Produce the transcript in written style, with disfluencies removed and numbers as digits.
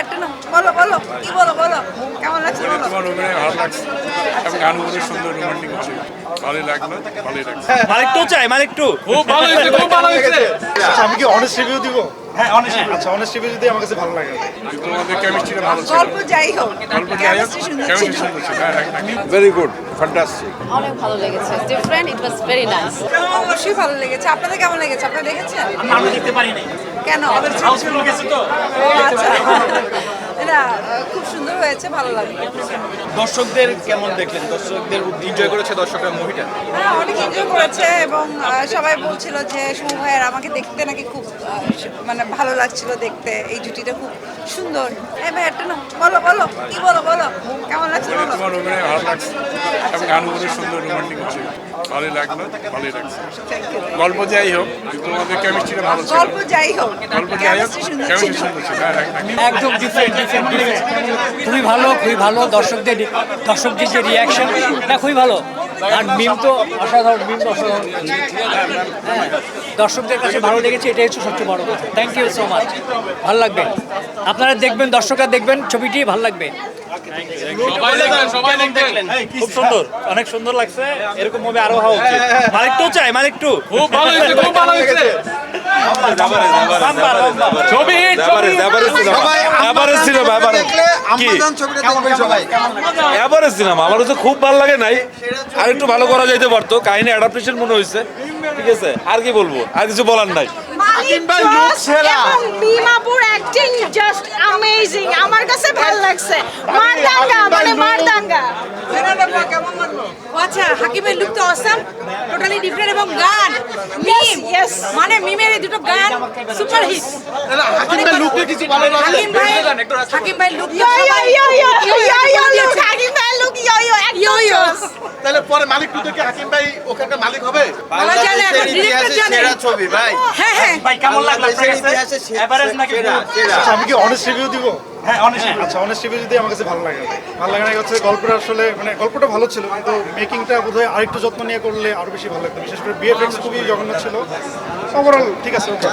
একটু না বলো বলো কি বলো বলো কেমন লাগছে বলো। তোমার অভিনয় ভালো লাগছে এবং গানগুলো সুন্দর রোমান্টিক আছে, ভালোই লাগলো, ভালোই লাগছে। মালিক টু চাই, মালিক টু খুব ভালো হয়েছে, খুব ভালো হয়েছে। আচ্ছা, আমি কি অনেস্ট রিভিউ দিব? হ্যাঁ অনেক আচ্ছা, অনেস্ট রিভিউ যদি আমার কাছে ভালো লাগে। তোমাদের কেমিস্ট্রিটা ভালো ছিল, গল্প যাই হোক গল্প যাই হোক, chemistry সুন্দর কেমিস্ট্রি ছিল। সুন্দর ছিল। হ্যাঁ, ভেরি গুড, ফ্যান্টাস্টিক। অনেক ভালো লেগেছে, different, it was very nice. অবশ্যই ভালো লেগেছে। আপনাদের কেমন লেগেছে? আপনারা দেখেছেন? আমরা দেখতে পারি নাই, কেন? হাউসফুল গেছে তো। ও আচ্ছা, না খুব সুন্দর হয়েছে, ভালো লাগলো। দর্শকদের কেমন দেখলেন? দর্শকদের এনজয় করেছে দর্শকরা মুভিটা? হ্যাঁ, অনেক এনজয় করেছে এবং সবাই বলছিল যে সুমু ভাইয়ের আমাকে দেখতে নাকি খুব মানে ভালো লাগছিল দেখতে, এই জুটিটা খুব সুন্দর। এই ভাই একটা না বলো বলো কি বলো বলো কেমন লাগছে বলো। তোমার অভিনয় ভালো লাগছে এবং গানগুলো সুন্দর রোমান্টিক আছে, ভালোই লাগলো, ভালোই লাগছে। গল্প যাই হোক, তোমাদের কেমিস্ট্রিটা ভালো ছিল, গল্প যাই হোক, গল্প যাই হোক, chemistry সুন্দর কেমিস্ট্রি ছিল। সুন্দর ছিল। হ্যাঁ, একদম ডিফারেন্ট খুবই ভালো, খুবই ভালো। দর্শকদের যে রিয়াকশন, না খুবই ভালো। আর মিম তো অসাধারণ, মিম তো অসাধারণ। হ্যাঁ, দর্শকদের কাছে ভালো লেগেছে, এটাই হচ্ছে সবচেয়ে বড় কথা। থ্যাংক ইউ সো মাচ, ভালো লাগবে। আপনারা দেখবেন, দর্শকরা দেখবেন ছবিটি, ভালো লাগবে। খুব সুন্দর, অনেক সুন্দর লাগছে। এরকম মুভি আরো হওয়া উচিত। মালিক টু চাই, মালিক টু খুব ভালো হয়েছে, খুব ভালো হয়েছে। ছবি হিট, ছবি এভারেজ সিনেমা, এভারেজ সিনেমা। আমার হচ্ছে খুব ভালো লাগে নাই, আর একটু ভালো করা যাইতে পারতো। কাহিনী অ্যাডাপ্টেশন মনে হয়েছে, ঠিক আছে। আর কি বলবো, আর কিছু বলার নাই। মিমাপুর অ্যাক্টিং জাস্ট অ্যামেজিং, আমার কাছে ভালো লাগছে। মারদাঙ্গা মানে মারদাঙ্গা। কেমন লাগলো? আচ্ছা, হাকিমের লুক তো অসাম, টোটালি ডিফারেন্ট এবং গান মিম, Yes. মানে মিমের এই দুটো গান সুপার হিট। হাকিম ভাই লুক ইয়ো ইয়ো ইয়ো ইয়ো ইয়ো ইয়ো লুক, হাকিম ভাই লুক ইয়ো ইয়ো ইয়ো ইয়ো তাহলে পরে মালিক টু থেকে হাকিম ভাই ওখানকার মালিক হবে। বলা জানে এখন ডিরেক্টর জানে। ছবি ভাই, হ্যাঁ হ্যাঁ, ভাই কেমন লাগলো আপনার কাছে? এভারেজ নাকি? আচ্ছা, আমি কি অনেস্ট রিভিউ দিব? হ্যাঁ অনেক। আচ্ছা, অনেস্ট রিভিউ যদি আমার কাছে ভালো লাগে। ভালো লাগে না হচ্ছে গল্পটা আসলে, মানে গল্পটা ভালো ছিল কিন্তু মেকিংটা বোধহয় আরেকটু যত্ন নিয়ে করলে আরো বেশি ভালো লাগতো। বিশেষ করে বিএফএক্স খুবই জঘন্য ছিল। ওভারঅল ঠিক আছে, ওকে।